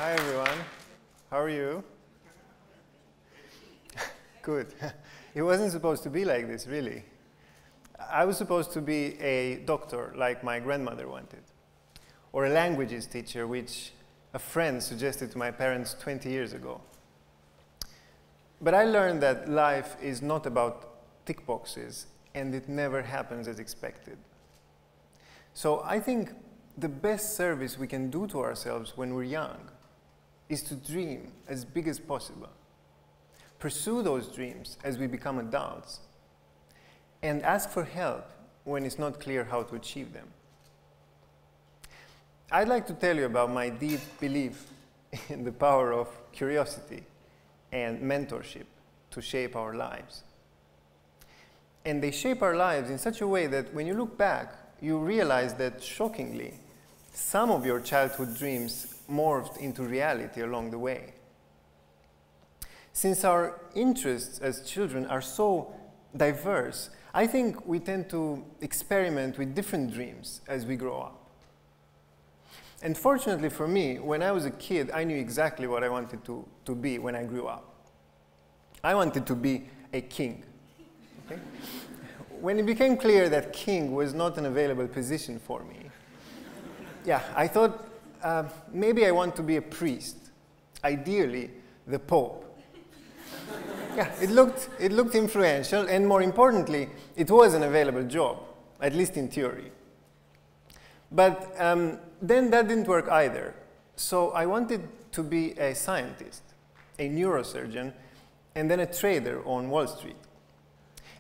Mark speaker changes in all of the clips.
Speaker 1: Hi, everyone. How are you? Good. It wasn't supposed to be like this, really. I was supposed to be a doctor, like my grandmother wanted, or a languages teacher, which a friend suggested to my parents 20 years ago. But I learned that life is not about tick boxes, and it never happens as expected. So I think the best service we can do to ourselves when we're young is to dream as big as possible. Pursue those dreams as we become adults, and ask for help when it's not clear how to achieve them. I'd like to tell you about my deep belief in the power of curiosity and mentorship to shape our lives. And they shape our lives in such a way that when you look back, you realize that, shockingly, some of your childhood dreams morphed into reality along the way. Since our interests as children are so diverse, I think we tend to experiment with different dreams as we grow up. And fortunately for me, when I was a kid, I knew exactly what I wanted to be when I grew up. I wanted to be a king. Okay? When it became clear that king was not an available position for me, I thought maybe I want to be a priest, ideally the Pope. It looked influential, and more importantly, it was an available job, at least in theory. But then that didn't work either. So I wanted to be a scientist, a neurosurgeon, and then a trader on Wall Street.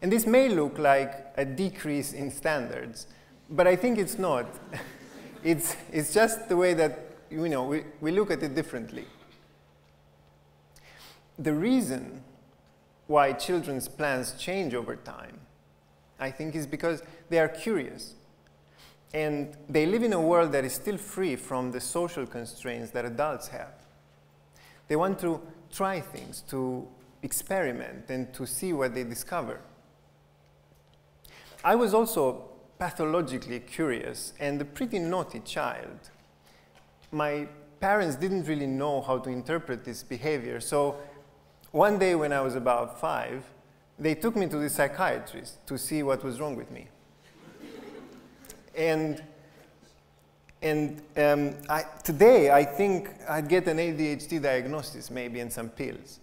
Speaker 1: And this may look like a decrease in standards, but I think it's not. It's just the way that we look at it differently. The reason why children's plans change over time, I think, is because they are curious. And they live in a world that is still free from the social constraints that adults have. They want to try things, to experiment, and to see what they discover. I was also pathologically curious and a pretty naughty child. My parents didn't really know how to interpret this behavior, so one day when I was about 5, they took me to the psychiatrist to see what was wrong with me. Today, I think I'd get an ADHD diagnosis maybe and some pills.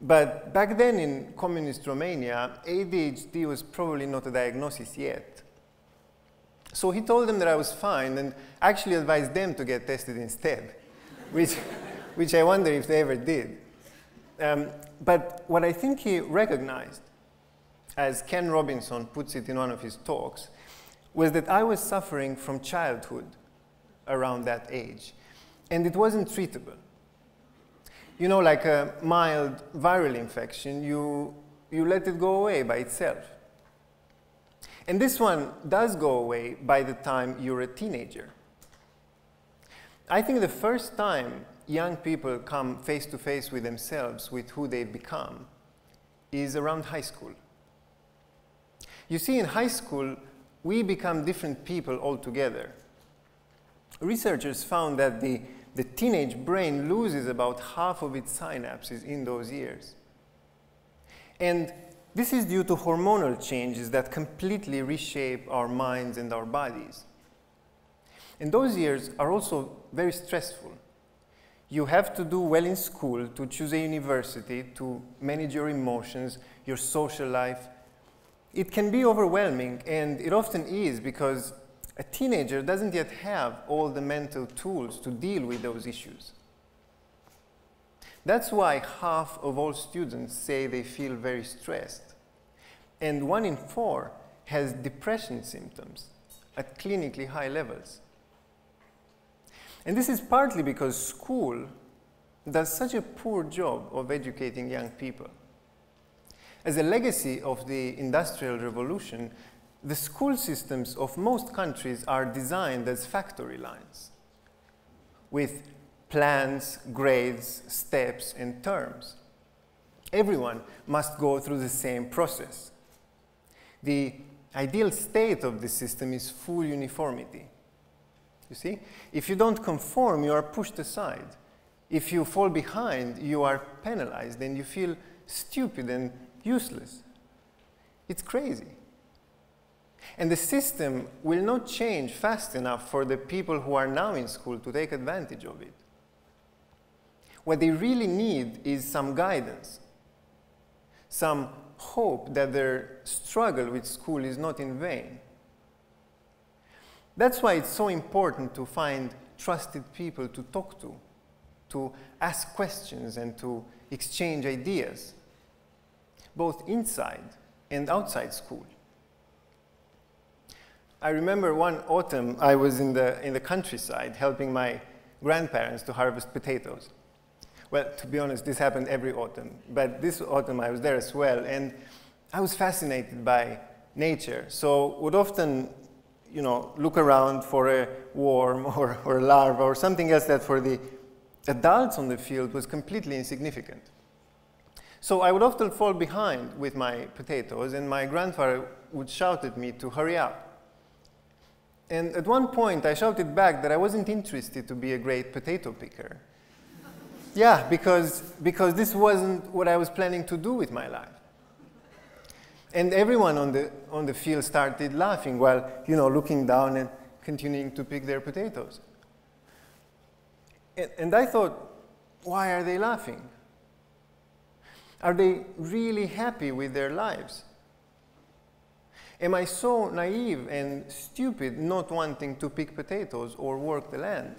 Speaker 1: But back then in communist Romania, ADHD was probably not a diagnosis yet. So he told them that I was fine and actually advised them to get tested instead, which I wonder if they ever did. But what I think he recognized, as Ken Robinson puts it in one of his talks, was that I was suffering from childhood around that age, and it wasn't treatable. You know, like a mild viral infection, you let it go away by itself. And this one does go away by the time you're a teenager. I think the first time young people come face to face with themselves, with who they've become, is around high school. You see, in high school, we become different people altogether. Researchers found that the teenage brain loses about half of its synapses in those years. And this is due to hormonal changes that completely reshape our minds and our bodies. And those years are also very stressful. You have to do well in school, to choose a university, to manage your emotions, your social life. It can be overwhelming, and it often is, because a teenager doesn't yet have all the mental tools to deal with those issues. That's why half of all students say they feel very stressed. And 1 in 4 has depression symptoms at clinically high levels. And this is partly because school does such a poor job of educating young people. As a legacy of the Industrial Revolution, the school systems of most countries are designed as factory lines, with plans, grades, steps, and terms. Everyone must go through the same process. The ideal state of the system is full uniformity. You see? If you don't conform, you are pushed aside. If you fall behind, you are penalized and you feel stupid and useless. It's crazy. And the system will not change fast enough for the people who are now in school to take advantage of it. What they really need is some guidance, some hope that their struggle with school is not in vain. That's why it's so important to find trusted people to talk to ask questions and to exchange ideas, both inside and outside school. I remember one autumn I was in the countryside helping my grandparents to harvest potatoes. Well, to be honest, this happened every autumn, but this autumn I was there as well, and I was fascinated by nature, so would often, you know, look around for a worm or a larva or something else that for the adults on the field was completely insignificant. So I would often fall behind with my potatoes, and my grandfather would shout at me to hurry up. And at one point I shouted back that I wasn't interested to be a great potato picker. Yeah, because this wasn't what I was planning to do with my life. And everyone on the field started laughing while, you know, looking down and continuing to pick their potatoes. And I thought, why are they laughing? Are they really happy with their lives? Am I so naive and stupid not wanting to pick potatoes or work the land?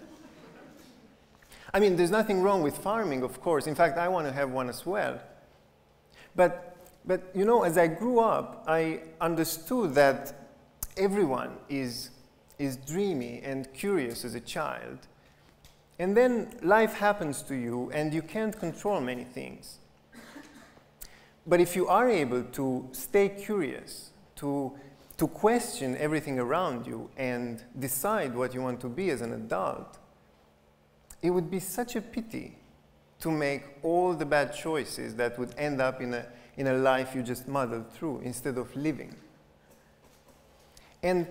Speaker 1: I mean, there's nothing wrong with farming, of course. In fact, I want to have one as well. But you know, as I grew up, I understood that everyone is dreamy and curious as a child. And then life happens to you, and you can't control many things. But if you are able to stay curious, to question everything around you and decide what you want to be as an adult, it would be such a pity to make all the bad choices that would end up in a life you just muddled through instead of living. And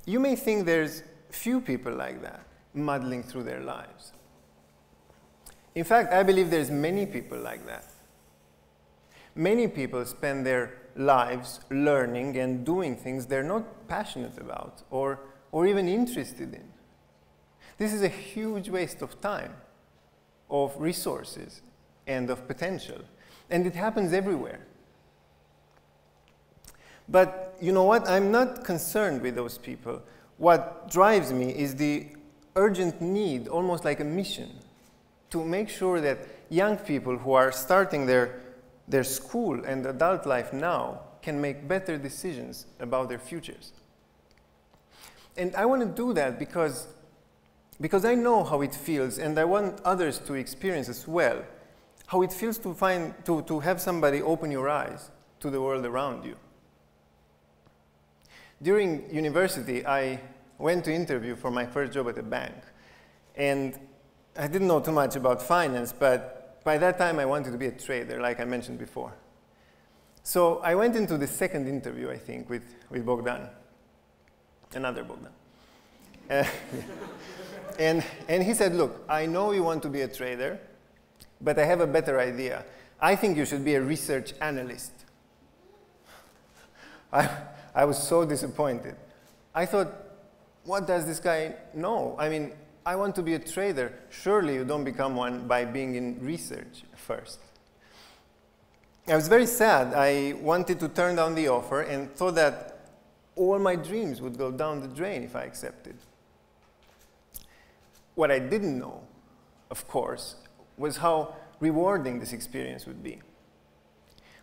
Speaker 1: you may think there's few people like that, muddling through their lives. In fact, I believe there's many people like that. Many people spend their lives learning and doing things they're not passionate about or even interested in. This is a huge waste of time, of resources, and of potential. And it happens everywhere. But you know what? I'm not concerned with those people. What drives me is the urgent need, almost like a mission, to make sure that young people who are starting their school and adult life now can make better decisions about their futures. And I want to do that because I know how it feels, and I want others to experience as well, how it feels to have somebody open your eyes to the world around you. During university, I went to interview for my first job at a bank, and I didn't know too much about finance, but by that time I wanted to be a trader, like I mentioned before. So I went into the second interview, I think, with Bogdan, another Bogdan. And he said, look, I know you want to be a trader, but I have a better idea. I think you should be a research analyst. I was so disappointed. I thought, what does this guy know? I mean, I want to be a trader. Surely you don't become one by being in research first. I was very sad. I wanted to turn down the offer and thought that all my dreams would go down the drain if I accepted. What I didn't know, of course, was how rewarding this experience would be.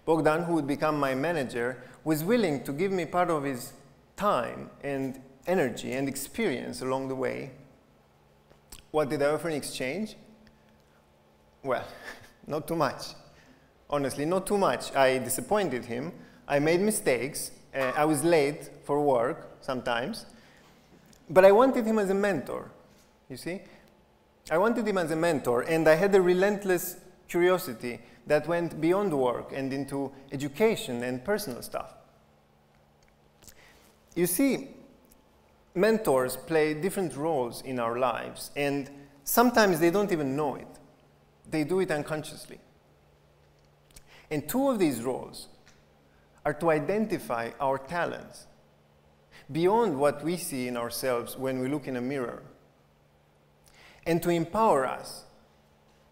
Speaker 1: Bogdan, who would become my manager, was willing to give me part of his time and energy and experience along the way. What did I offer in exchange? Well, not too much. Honestly, not too much. I disappointed him. I made mistakes. I was late for work sometimes. But I wanted him as a mentor, you see? I wanted him as a mentor, and I had a relentless curiosity that went beyond work and into education and personal stuff. You see, mentors play different roles in our lives, and sometimes they don't even know it. they do it unconsciously. And two of these roles are to identify our talents beyond what we see in ourselves when we look in a mirror, and to empower us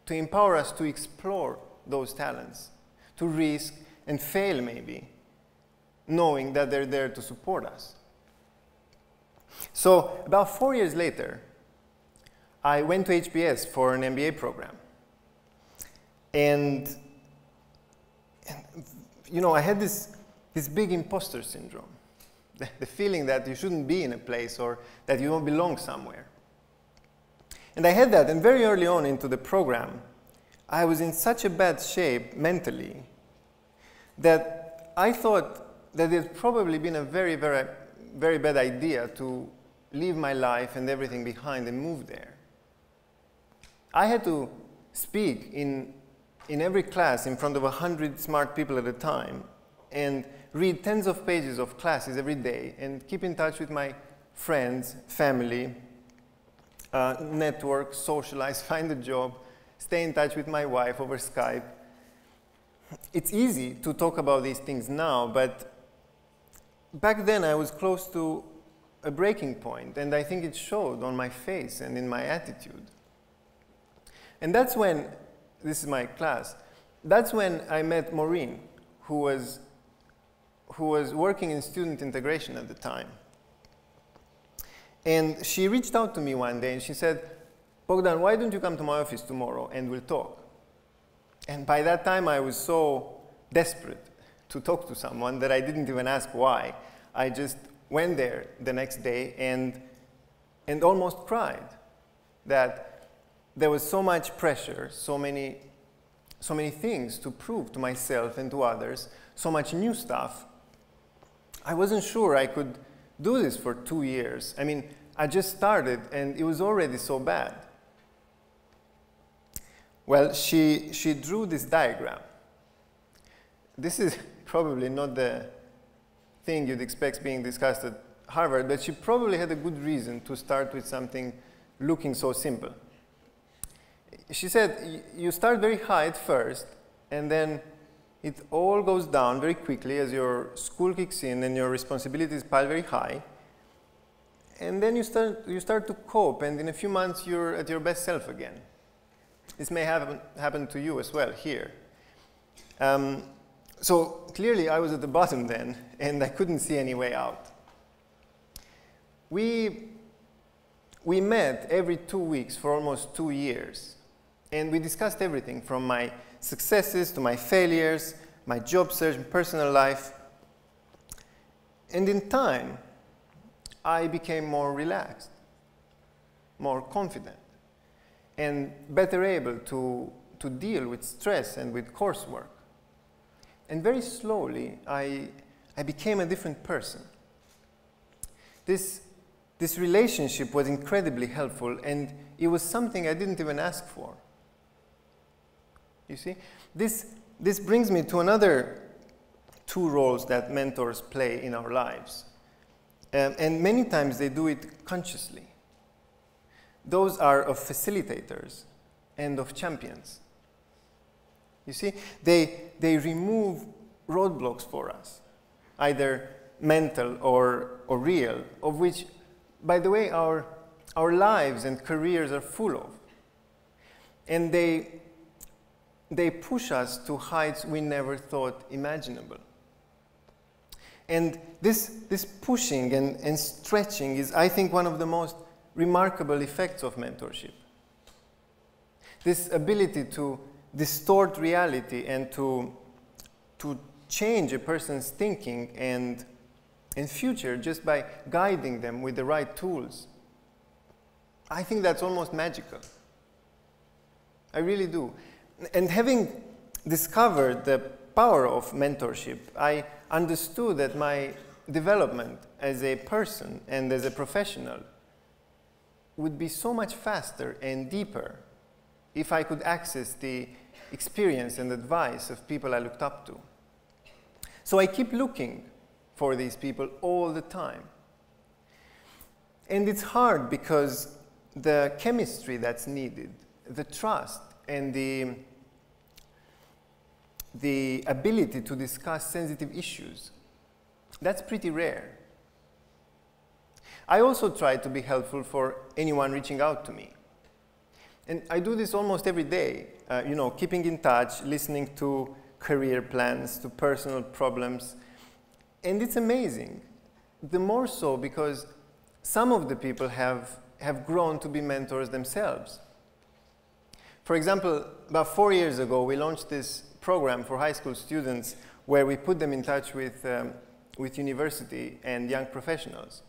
Speaker 1: to explore those talents, to risk and fail maybe, knowing that they're there to support us. So about 4 years later, I went to HBS for an MBA program. And you know, I had this big imposter syndrome, the feeling that you shouldn't be in a place or that you don't belong somewhere. And I had that, and very early on into the program, I was in such a bad shape mentally that I thought that it had probably been a very, very, very bad idea to leave my life and everything behind and move there. I had to speak in every class in front of 100 smart people at a time and read tens of pages of classes every day and keep in touch with my friends, family, network, socialize, find a job, stay in touch with my wife over Skype. It's easy to talk about these things now, but back then I was close to a breaking point, and I think it showed on my face and in my attitude. And that's when, this is my class, that's when I met Maureen, who was working in student integration at the time. And she reached out to me one day and she said, "Bogdan, why don't you come to my office tomorrow and we'll talk?" And by that time I was so desperate to talk to someone that I didn't even ask why. I just went there the next day and almost cried that there was so much pressure, so many things to prove to myself and to others, so much new stuff. I wasn't sure I could do this for 2 years. I mean, I just started and it was already so bad. Well, she drew this diagram. This is probably not the thing you'd expect being discussed at Harvard, but she probably had a good reason to start with something looking so simple. She said, you start very high at first, and then it all goes down very quickly as your school kicks in and your responsibilities pile very high. And then you start to cope, and in a few months you're at your best self again. This may happen to you as well here. So clearly I was at the bottom then, and I couldn't see any way out. We met every 2 weeks for almost 2 years, and we discussed everything from my successes to my failures, my job search, personal life. And in time, I became more relaxed, more confident, and better able to deal with stress and with coursework. And very slowly, I became a different person. This relationship was incredibly helpful, and it was something I didn't even ask for. You see? This brings me to another 2 roles that mentors play in our lives. And many times they do it consciously. Those are of facilitators and of champions. You see, they remove roadblocks for us, either mental or real, of which, by the way, our lives and careers are full of. And they push us to heights we never thought imaginable. And this pushing and stretching is, I think, one of the most remarkable effects of mentorship. This ability to distort reality and to change a person's thinking and future just by guiding them with the right tools. I think that's almost magical. I really do. And having discovered the power of mentorship, I understood that my development as a person and as a professional would be so much faster and deeper if I could access the experience and advice of people I looked up to. So I keep looking for these people all the time. And it's hard because the chemistry that's needed, the trust, and the ability to discuss sensitive issues. That's pretty rare. I also try to be helpful for anyone reaching out to me. And I do this almost every day, you know, keeping in touch, listening to career plans, to personal problems. And it's amazing. The more so because some of the people have grown to be mentors themselves. For example, about 4 years ago, we launched this program for high school students where we put them in touch with university and young professionals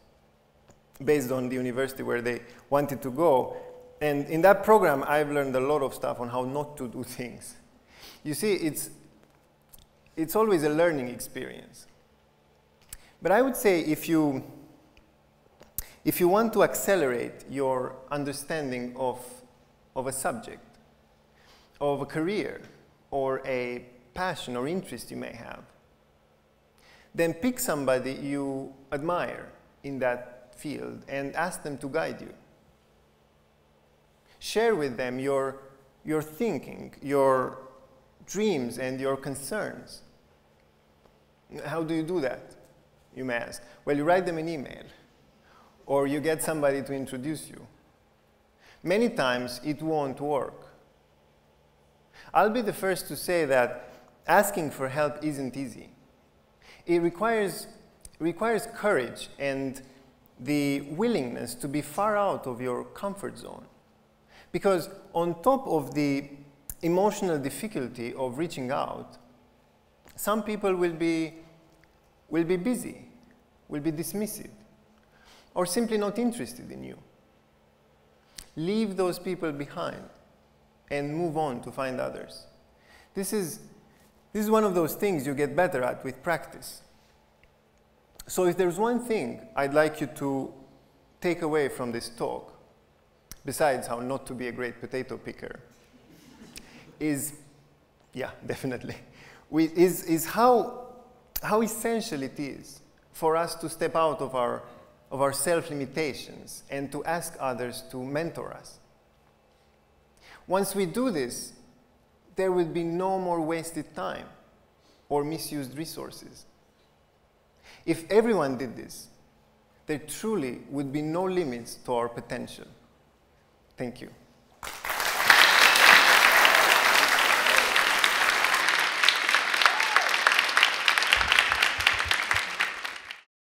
Speaker 1: based on the university where they wanted to go. And in that program, I've learned a lot of stuff on how not to do things. You see, it's always a learning experience. But I would say if you want to accelerate your understanding of a subject, of a career, or a passion or interest you may have, then pick somebody you admire in that field and ask them to guide you. Share with them your thinking, your dreams, and your concerns. How do you do that, you may ask? Well, you write them an email, or you get somebody to introduce you. Many times, it won't work. I'll be the first to say that asking for help isn't easy. It requires courage and the willingness to be far out of your comfort zone. Because on top of the emotional difficulty of reaching out, some people will be busy, will be dismissive, or simply not interested in you. Leave those people behind and move on to find others. This is one of those things you get better at with practice. So if there's one thing I'd like you to take away from this talk, besides how not to be a great potato picker, is how essential it is for us to step out of our self-limitations and to ask others to mentor us. Once we do this, there will be no more wasted time or misused resources. If everyone did this, there truly would be no limits to our potential. Thank you.